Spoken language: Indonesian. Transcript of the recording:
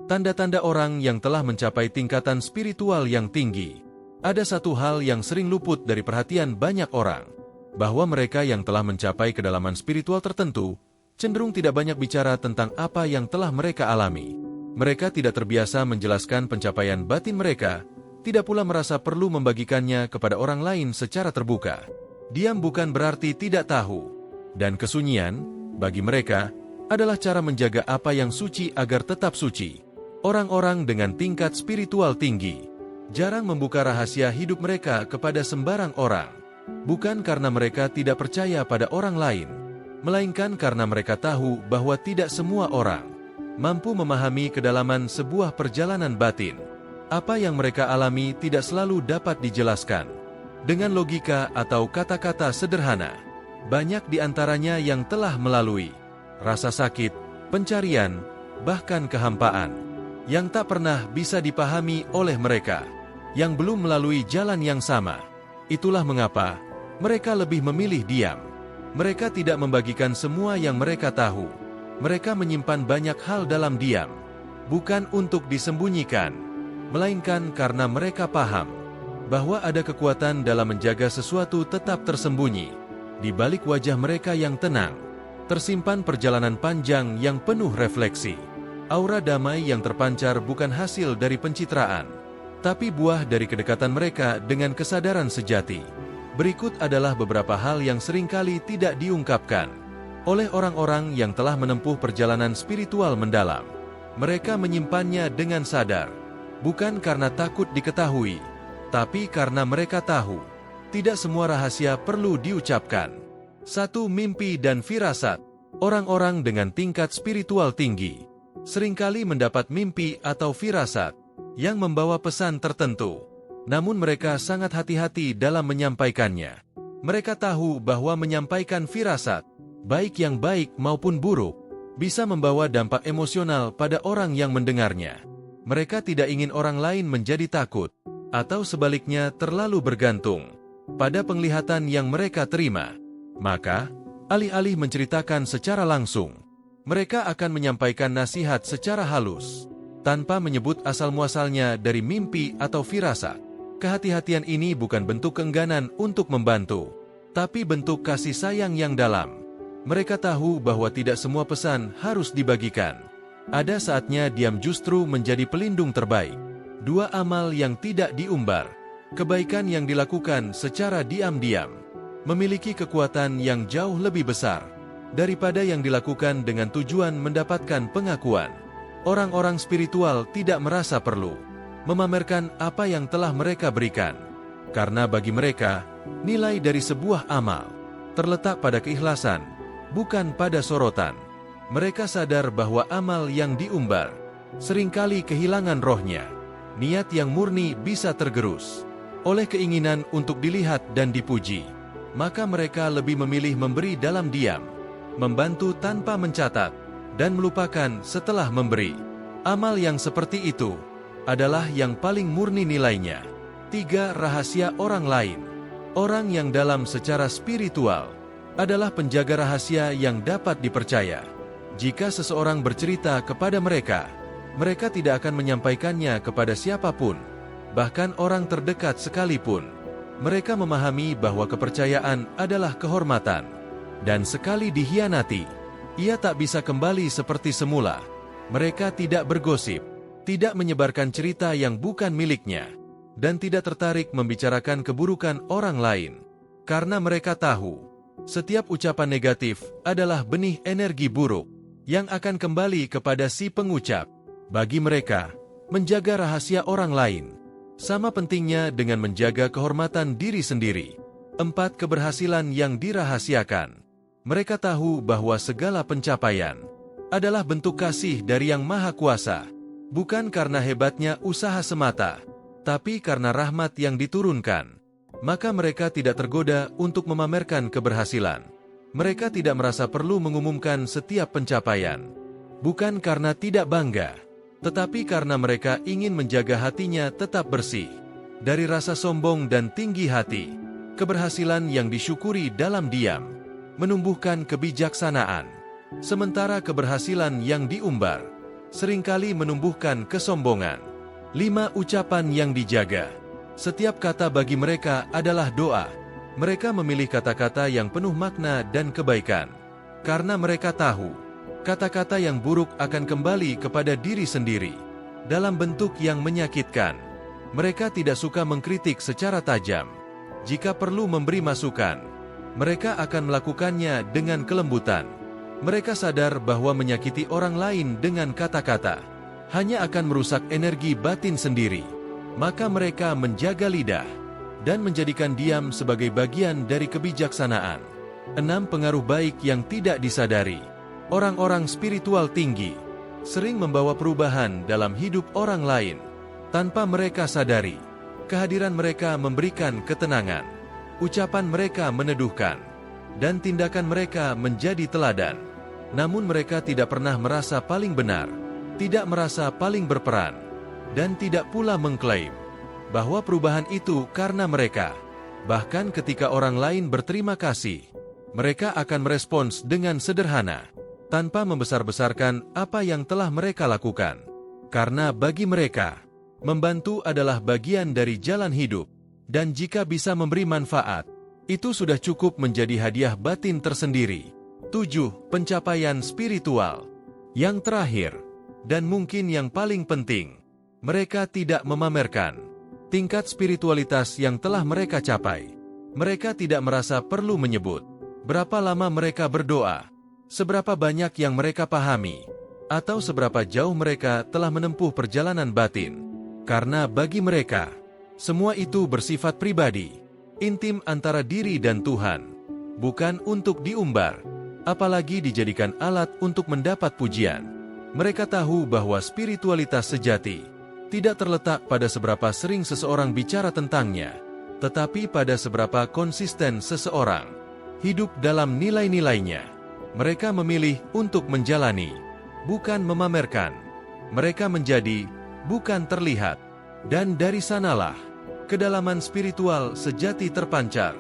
Tanda-tanda orang yang telah mencapai tingkatan spiritual yang tinggi. Ada satu hal yang sering luput dari perhatian banyak orang, bahwa mereka yang telah mencapai kedalaman spiritual tertentu, cenderung tidak banyak bicara tentang apa yang telah mereka alami. Mereka tidak terbiasa menjelaskan pencapaian batin mereka, tidak pula merasa perlu membagikannya kepada orang lain secara terbuka. Diam bukan berarti tidak tahu, dan kesunyian, bagi mereka, adalah cara menjaga apa yang suci agar tetap suci. Orang-orang dengan tingkat spiritual tinggi jarang membuka rahasia hidup mereka kepada sembarang orang, bukan karena mereka tidak percaya pada orang lain, melainkan karena mereka tahu bahwa tidak semua orang mampu memahami kedalaman sebuah perjalanan batin. Apa yang mereka alami tidak selalu dapat dijelaskan dengan logika atau kata-kata sederhana. Banyak di antaranya yang telah melalui rasa sakit, pencarian, bahkan kehampaan yang tak pernah bisa dipahami oleh mereka yang belum melalui jalan yang sama. Itulah mengapa mereka lebih memilih diam. Mereka tidak membagikan semua yang mereka tahu. Mereka menyimpan banyak hal dalam diam, bukan untuk disembunyikan, melainkan karena mereka paham bahwa ada kekuatan dalam menjaga sesuatu tetap tersembunyi. Di balik wajah mereka yang tenang, tersimpan perjalanan panjang yang penuh refleksi. Aura damai yang terpancar bukan hasil dari pencitraan, tapi buah dari kedekatan mereka dengan kesadaran sejati. Berikut adalah beberapa hal yang seringkali tidak diungkapkan oleh orang-orang yang telah menempuh perjalanan spiritual mendalam. Mereka menyimpannya dengan sadar, bukan karena takut diketahui, tapi karena mereka tahu tidak semua rahasia perlu diucapkan. 1. Mimpi dan firasat. Orang-orang dengan tingkat spiritual tinggi seringkali mendapat mimpi atau firasat yang membawa pesan tertentu, namun mereka sangat hati-hati dalam menyampaikannya. Mereka tahu bahwa menyampaikan firasat, baik yang baik maupun buruk, bisa membawa dampak emosional pada orang yang mendengarnya. Mereka tidak ingin orang lain menjadi takut, atau sebaliknya terlalu bergantung pada penglihatan yang mereka terima. Maka, alih-alih menceritakan secara langsung, mereka akan menyampaikan nasihat secara halus, tanpa menyebut asal-muasalnya dari mimpi atau firasat. Kehati-hatian ini bukan bentuk keengganan untuk membantu, tapi bentuk kasih sayang yang dalam. Mereka tahu bahwa tidak semua pesan harus dibagikan. Ada saatnya diam justru menjadi pelindung terbaik. 2. Amal yang tidak diumbar. Kebaikan yang dilakukan secara diam-diam memiliki kekuatan yang jauh lebih besar daripada yang dilakukan dengan tujuan mendapatkan pengakuan. Orang-orang spiritual tidak merasa perlu memamerkan apa yang telah mereka berikan, karena bagi mereka, nilai dari sebuah amal terletak pada keikhlasan, bukan pada sorotan. Mereka sadar bahwa amal yang diumbar seringkali kehilangan rohnya. Niat yang murni bisa tergerus oleh keinginan untuk dilihat dan dipuji. Maka mereka lebih memilih memberi dalam diam, membantu tanpa mencatat, dan melupakan setelah memberi. Amal yang seperti itu adalah yang paling murni nilainya. 3. Rahasia orang lain. Orang yang dalam secara spiritual adalah penjaga rahasia yang dapat dipercaya. Jika seseorang bercerita kepada mereka, mereka tidak akan menyampaikannya kepada siapapun, bahkan orang terdekat sekalipun. Mereka memahami bahwa kepercayaan adalah kehormatan, dan sekali dihianati, ia tak bisa kembali seperti semula. Mereka tidak bergosip, tidak menyebarkan cerita yang bukan miliknya, dan tidak tertarik membicarakan keburukan orang lain. Karena mereka tahu, setiap ucapan negatif adalah benih energi buruk yang akan kembali kepada si pengucap. Bagi mereka, menjaga rahasia orang lain sama pentingnya dengan menjaga kehormatan diri sendiri. 4. Keberhasilan yang dirahasiakan. Mereka tahu bahwa segala pencapaian adalah bentuk kasih dari Yang Maha Kuasa, bukan karena hebatnya usaha semata, tapi karena rahmat yang diturunkan. Maka mereka tidak tergoda untuk memamerkan keberhasilan. Mereka tidak merasa perlu mengumumkan setiap pencapaian, bukan karena tidak bangga, tetapi karena mereka ingin menjaga hatinya tetap bersih dari rasa sombong dan tinggi hati. Keberhasilan yang disyukuri dalam diam menumbuhkan kebijaksanaan, sementara keberhasilan yang diumbar seringkali menumbuhkan kesombongan. 5 ucapan yang dijaga. Setiap kata bagi mereka adalah doa. Mereka memilih kata-kata yang penuh makna dan kebaikan. Karena mereka tahu, kata-kata yang buruk akan kembali kepada diri sendiri dalam bentuk yang menyakitkan. Mereka tidak suka mengkritik secara tajam. Jika perlu memberi masukan, mereka akan melakukannya dengan kelembutan. Mereka sadar bahwa menyakiti orang lain dengan kata-kata hanya akan merusak energi batin sendiri. Maka mereka menjaga lidah dan menjadikan diam sebagai bagian dari kebijaksanaan. 6 pengaruh baik yang tidak disadari. Orang-orang spiritual tinggi sering membawa perubahan dalam hidup orang lain tanpa mereka sadari. Kehadiran mereka memberikan ketenangan, ucapan mereka meneduhkan, dan tindakan mereka menjadi teladan. Namun mereka tidak pernah merasa paling benar, tidak merasa paling berperan, dan tidak pula mengklaim bahwa perubahan itu karena mereka. Bahkan ketika orang lain berterima kasih, mereka akan merespons dengan sederhana, tanpa membesar-besarkan apa yang telah mereka lakukan. Karena bagi mereka, membantu adalah bagian dari jalan hidup, dan jika bisa memberi manfaat, itu sudah cukup menjadi hadiah batin tersendiri. 7. Pencapaian spiritual. Yang terakhir, dan mungkin yang paling penting, mereka tidak memamerkan tingkat spiritualitas yang telah mereka capai. Mereka tidak merasa perlu menyebut berapa lama mereka berdoa, seberapa banyak yang mereka pahami, atau seberapa jauh mereka telah menempuh perjalanan batin. Karena bagi mereka, semua itu bersifat pribadi, intim antara diri dan Tuhan, bukan untuk diumbar, apalagi dijadikan alat untuk mendapat pujian. Mereka tahu bahwa spiritualitas sejati tidak terletak pada seberapa sering seseorang bicara tentangnya, tetapi pada seberapa konsisten seseorang hidup dalam nilai-nilainya. Mereka memilih untuk menjalani, bukan memamerkan. Mereka menjadi, bukan terlihat. Dan dari sanalah kedalaman spiritual sejati terpancar.